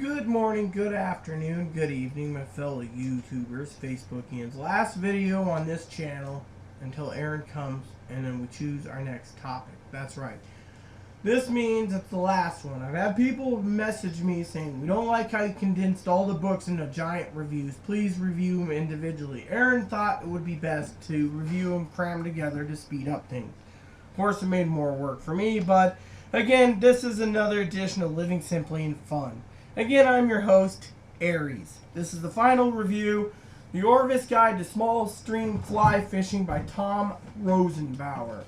Good morning, good afternoon, good evening, my fellow YouTubers, Facebookians. Last video on this channel until Aaron comes and then we choose our next topic. That's right. This means it's the last one. I've had people message me saying, we don't like how you condensed all the books into giant reviews. Please review them individually. Aaron thought it would be best to review them crammed together to speed up things. Of course, it made more work for me, but again, this is another edition of Living Simply and Fun. Again, I'm your host, Aries. This is the final review, The Orvis Guide to Small Stream Fly Fishing by Tom Rosenbauer.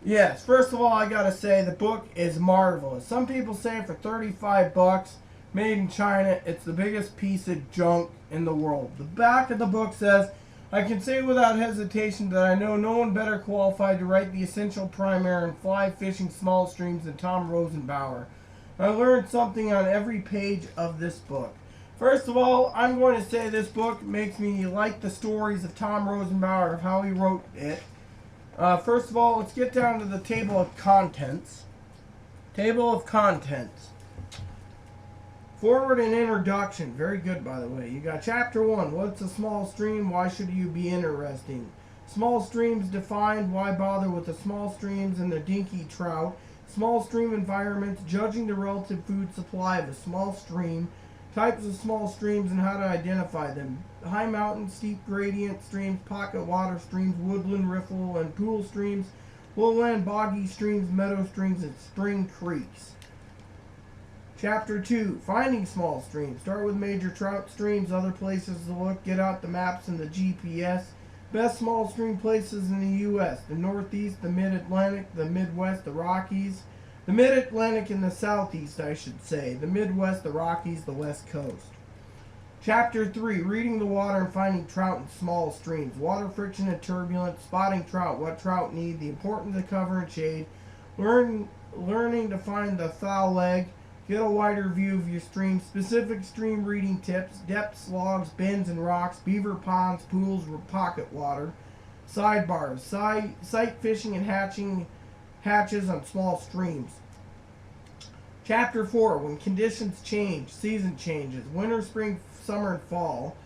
Yes, first of all, I gotta say, the book is marvelous. Some people say for 35 bucks, made in China, it's the biggest piece of junk in the world. The back of the book says, I can say without hesitation that I know no one better qualified to write the essential primer in fly fishing small streams than Tom Rosenbauer. I learned something on every page of this book. First of all, I'm going to say this book makes me like the stories of Tom Rosenbauer, of how he wrote it. First of all, let's get down to the table of contents. Table of contents. Forward and introduction. Very good, by the way. You got chapter 1. What's a small stream? Why should you be interesting? Small streams defined. Why bother with the small streams and the dinky trout? Small stream environments, judging the relative food supply of a small stream, types of small streams and how to identify them. High mountain, steep gradient streams, pocket water streams, woodland, riffle, and pool streams, lowland, boggy streams, meadow streams, and spring creeks. Chapter 2, Finding Small Streams. Start with major trout streams, other places to look, get out the maps and the GPS. Best small stream places in the U.S. The Northeast, the Mid-Atlantic, the Midwest, the Rockies. The Mid-Atlantic and the Southeast, I should say. The Midwest, the Rockies, the West Coast. Chapter 3, Reading the water and finding trout in small streams. Water friction and turbulence, spotting trout, what trout need, the importance of cover and shade, learning to find the foul leg, get a wider view of your stream, specific stream reading tips, depths, logs, bends and rocks, beaver ponds, pools, pocket water, sidebars, sight fishing and hatches on small streams. Chapter 4, When conditions change, season changes, winter, spring, summer, and fall,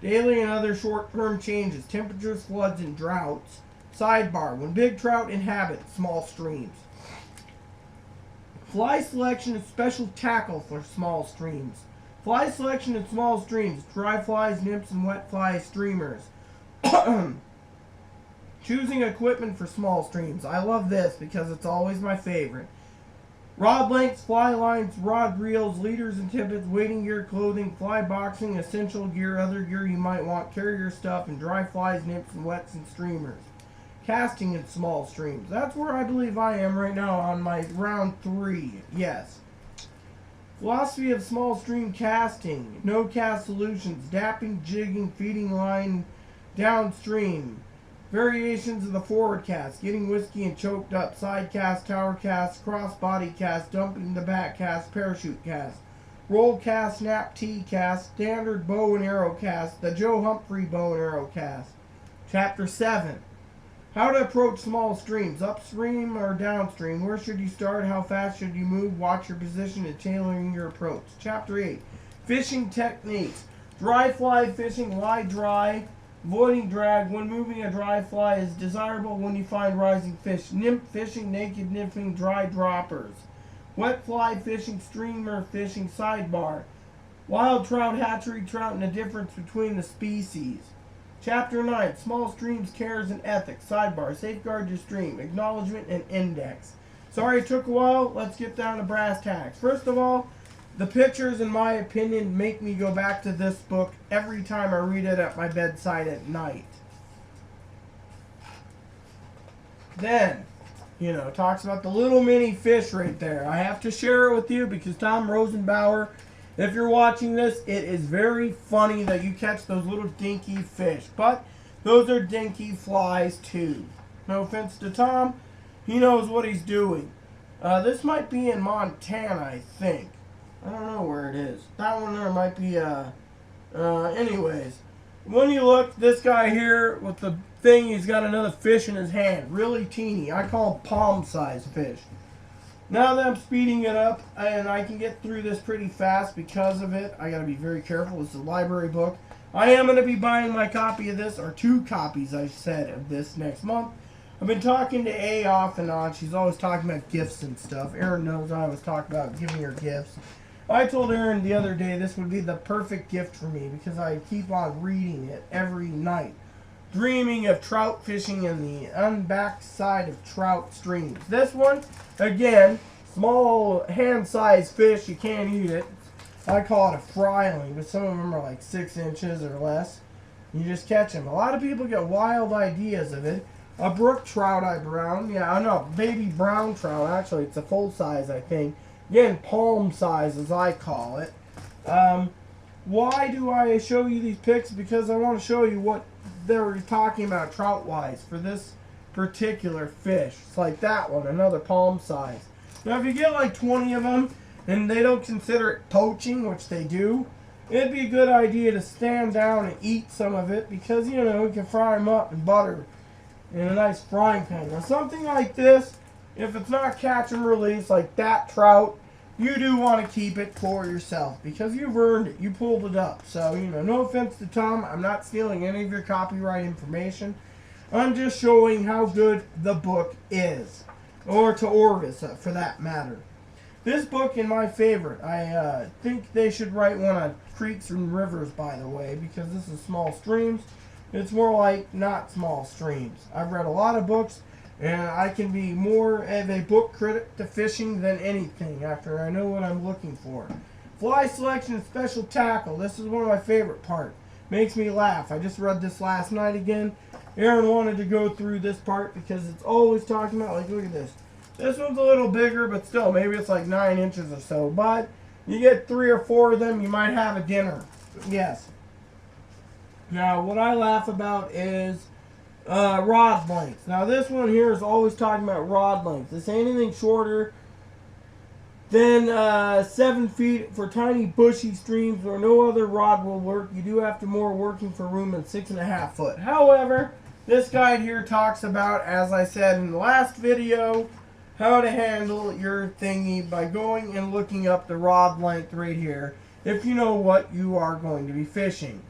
daily and other short-term changes, temperatures, floods, and droughts. Sidebar, when big trout inhabit small streams. Fly selection and special tackle for small streams. Fly selection in small streams. Dry flies, nymphs, and wet fly streamers. Choosing equipment for small streams. I love this because it's always my favorite. Rod lengths, fly lines, rod reels, leaders and tippets, wading gear, clothing, fly boxing, essential gear, other gear you might want, carrier stuff, and dry flies, nymphs, and wets and streamers. Casting in small streams. That's where I believe I am right now on my round 3. Yes. Philosophy of small stream casting. No cast solutions. Dapping, jigging, feeding line downstream. Variations of the forward cast. Getting whiskey and choked up. Side cast, tower cast, cross body cast, dumping the back cast, parachute cast. Roll cast, snap T cast, standard bow and arrow cast, the Joe Humphrey bow and arrow cast. Chapter 7. How to approach small streams, upstream or downstream. Where should you start? How fast should you move? Watch your position and tailoring your approach. Chapter 8. Fishing techniques. Dry fly fishing, lie dry, avoiding drag. When moving a dry fly is desirable when you find rising fish. Nymph fishing, naked nymphing, dry droppers. Wet fly fishing, streamer fishing, sidebar. Wild trout, hatchery trout, and the difference between the species. Chapter 9, Small Streams, Cares, and Ethics. Sidebar, Safeguard Your Stream. Acknowledgement and Index. Sorry it took a while. Let's get down to brass tacks. First of all, the pictures, in my opinion, make me go back to this book every time I read it at my bedside at night. Then, talks about the little mini fish right there. I have to share it with you because Tom Rosenbauer, if you're watching this, it is very funny that you catch those little dinky fish. But those are dinky flies too. No offense to Tom. He knows what he's doing. This might be in Montana, I think. I don't know where it is. That one there might be, anyways. When you look, this guy here with the thing, he's got another fish in his hand. Really teeny. I call them palm-sized fish. Now that I'm speeding it up and I can get through this pretty fast because of it, I got to be very careful. It's a library book. I am going to be buying my copy of this, or 2 copies, I said, of this next month. I've been talking to A off and on. She's always talking about gifts and stuff. Erin knows I always talk about giving her gifts. I told Erin the other day this would be the perfect gift for me because I keep on reading it every night. Dreaming of trout fishing in the unbacked side of trout streams. This one, again, small hand-sized fish. You can't eat it. I call it a fryling, but some of them are like 6 inches or less. You just catch them. A lot of people get wild ideas of it. A brook trout I brown. Yeah, I know. Baby brown trout. Actually, it's a full size, I think. Again, palm size, as I call it. Why do I show you these pics? Because I want to show you what they're talking about trout-wise for this particular fish. It's like that one, another palm size. Now, if you get like 20 of them, and they don't consider it poaching, which they do, it'd be a good idea to stand down and eat some of it because, you know, you can fry them up in butter in a nice frying pan. Now, something like this, if it's not catch and release like that trout, you do want to keep it for yourself because you've earned it. You pulled it up. So, you know, no offense to Tom. I'm not stealing any of your copyright information. I'm just showing how good the book is. Or to Orvis, for that matter. This book is my favorite. I think they should write one on creeks and rivers, by the way, because this is small streams. It's more like not small streams. I've read a lot of books, and I can be more of a book critic to fishing than anything after I know what I'm looking for. Fly selection and special tackle. This is one of my favorite parts. Makes me laugh. I just read this last night again. Erin wanted to go through this part because it's always talking about, like, look at this. This one's a little bigger, but still, maybe it's like 9 inches or so. But you get 3 or 4 of them, you might have a dinner. Yes. Now, what I laugh about is rod length. Now, this one here is always talking about rod length. This ain't anything shorter than 7 feet for tiny bushy streams where no other rod will work. You do have to more working for room than 6.5 foot. However, this guide here talks about, as I said in the last video, how to handle your thingy by going and looking up the rod length right here if you know what you are going to be fishing.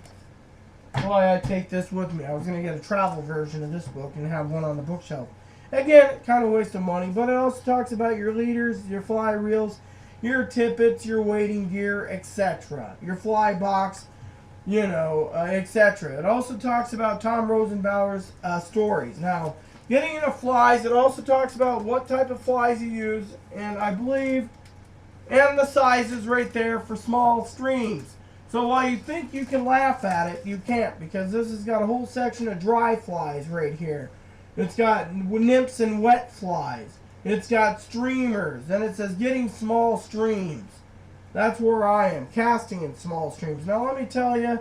That's why I take this with me. I was going to get a travel version of this book and have one on the bookshelf. Again, kind of waste of money, but it also talks about your leaders, your fly reels, your tippets, your wading gear, etc. Your fly box, you know, etc. It also talks about Tom Rosenbauer's stories. Now, getting into flies, it also talks about what type of flies you use, and I believe, and the sizes right there for small streams. So while you think you can laugh at it, you can't, because this has got a whole section of dry flies right here. It's got nymphs and wet flies. It's got streamers, and it says getting small streams. That's where I am, casting in small streams. Now let me tell you,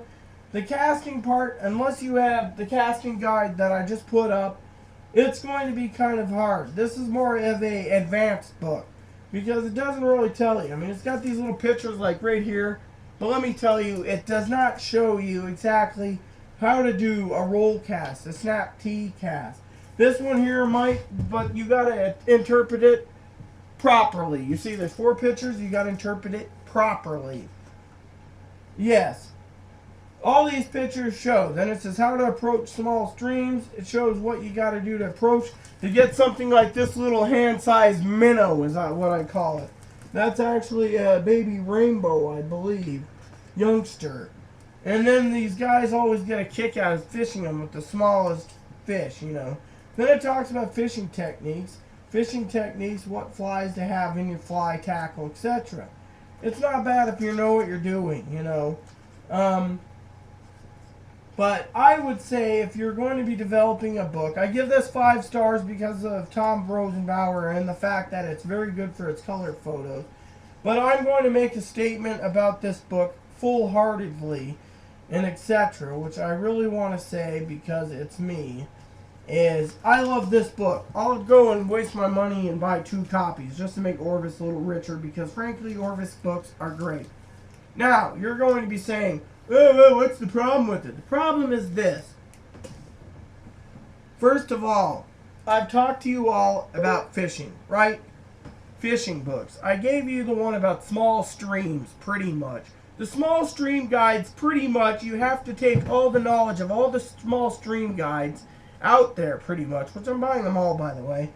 the casting part, unless you have the casting guide that I just put up, it's going to be kind of hard. This is more of a advanced book because it doesn't really tell you. I mean, it's got these little pictures like right here, but let me tell you, it does not show you exactly how to do a roll cast, a snap T cast. This one here might, but you got to interpret it properly. You see there's 4 pictures, you got to interpret it properly. Yes. All these pictures show. Then it says how to approach small streams. It shows what you got to do to approach to get something like this little hand-sized minnow is what I call it. That's actually a baby rainbow, I believe, youngster. And then these guys always get a kick out of fishing them with the smallest fish, you know. Then it talks about fishing techniques, what flies to have in your fly tackle, etc. It's not bad if you know what you're doing, you know. But I would say if you're going to be developing a book, I give this 5 stars because of Tom Rosenbauer and the fact that it's very good for its color photos. But I'm going to make a statement about this book full-heartedly and etc., which I really want to say because it's me, is I love this book. I'll go and waste my money and buy 2 copies just to make Orvis a little richer because frankly Orvis books are great. Now, you're going to be saying, oh, what's the problem with it? The problem is this. First of all, I've talked to you all about fishing, right? fishing books. I gave you the one about small streams, pretty much. The small stream guides, pretty much, you have to take all the knowledge of all the small stream guides out there, pretty much, which I'm buying them all, by the way,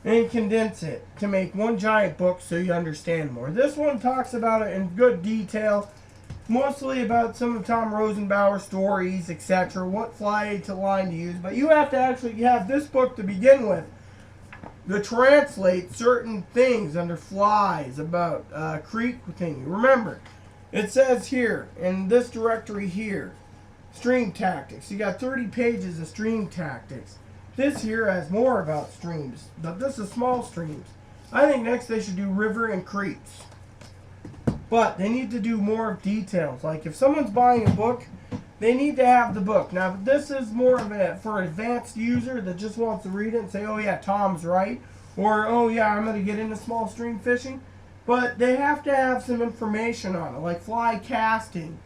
and condense it to make one giant book so you understand more. This one talks about it in good detail, mostly about some of Tom Rosenbauer stories, etc., what fly to line to use, but you have to actually have this book to begin with to translate certain things under flies about creek thing. Remember, it says here, in this directory here, stream tactics. You got 30 pages of stream tactics. This here has more about streams, but this is small streams. I think next they should do river and creeks. But they need to do more details. Like if someone's buying a book, they need to have the book. Now this is more of a for an advanced user that just wants to read it and say, oh yeah, Tom's right. Or, oh yeah, I'm going to get into small stream fishing. But they have to have some information on it, like fly casting,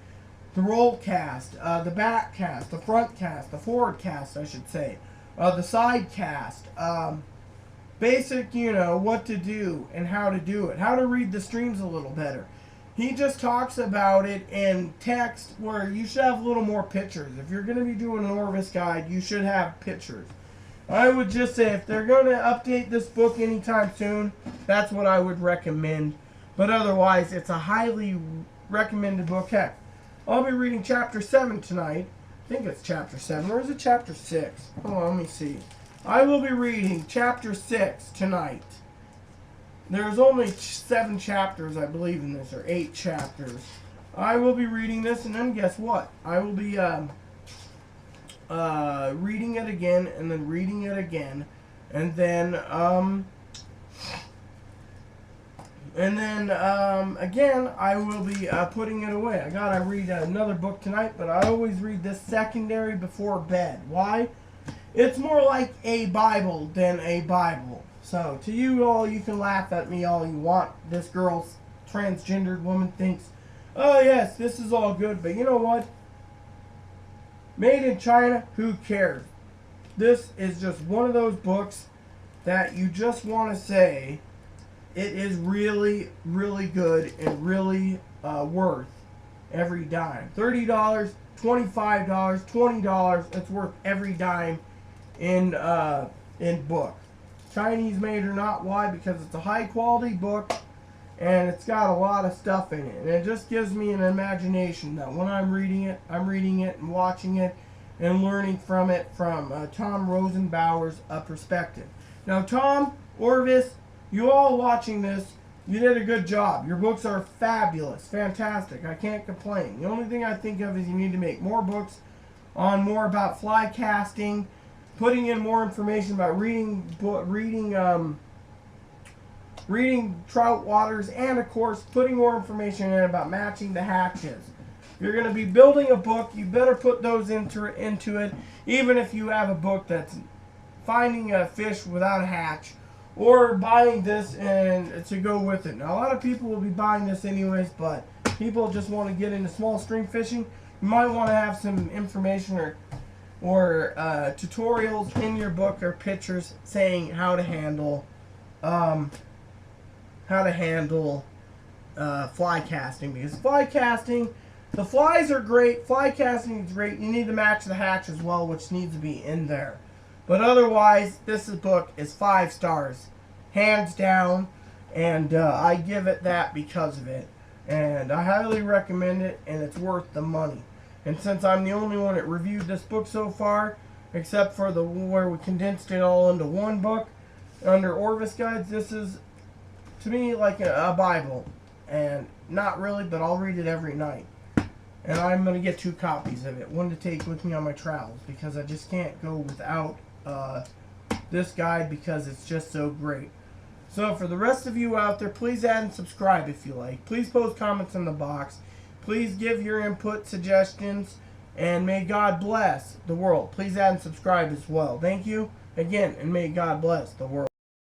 the roll cast, the back cast, the front cast, the forward cast, I should say, the side cast, basic, what to do and how to do it, how to read the streams a little better. He just talks about it in text where you should have a little more pictures. If you're going to be doing an Orvis guide, you should have pictures. I would just say if they're going to update this book anytime soon, that's what I would recommend. But otherwise, it's a highly recommended book. Heck, I'll be reading chapter 7 tonight. I think it's chapter 7, or is it chapter 6? Hold on, let me see. I will be reading chapter 6 tonight. There's only 7 chapters, I believe, in this, or 8 chapters. I will be reading this, and then guess what? I will be reading it again, and then reading it again, and then again, I will be putting it away. I gotta read another book tonight, but I always read this secondary before bed. Why? It's more like a Bible than a Bible. So, to you all, you can laugh at me all you want. This girl's transgendered woman thinks, oh yes, this is all good, but you know what? Made in China, who cares? This is just one of those books that you just want to say it is really, really good and really worth every dime. $30, $25, $20, it's worth every dime in book. Chinese made or not. Why? Because it's a high quality book and it's got a lot of stuff in it. And it just gives me an imagination that when I'm reading it and watching it and learning from it from Tom Rosenbauer's perspective. Now, Tom, Orvis, you all watching this, you did a good job. Your books are fabulous, fantastic. I can't complain. The only thing I think of is you need to make more books on more about fly casting, putting in more information about reading trout waters, and of course putting more information in about matching the hatches. If you're going to be building a book, you better put those into it, even if you have a book that's finding a fish without a hatch, or buying this and to go with it. Now, a lot of people will be buying this anyways, but people just want to get into small stream fishing. You might want to have some information or tutorials in your book or pictures saying how to handle fly casting, because fly casting, the flies are great, fly casting is great. You need to match the hatch as well, which needs to be in there. But otherwise, this book is 5 stars, hands down, and I give it that because of it. And I highly recommend it, and it's worth the money. And since I'm the only one that reviewed this book so far, except for the where we condensed it all into one book under Orvis Guides, this is, to me, like a Bible. And not really, but I'll read it every night. And I'm going to get 2 copies of it, one to take with me on my travels, because I just can't go without this guide because it's just so great. So for the rest of you out there, please add and subscribe if you like. Please post comments in the box. Please give your input, suggestions, and may God bless the world. Please add and subscribe as well. Thank you again, and may God bless the world.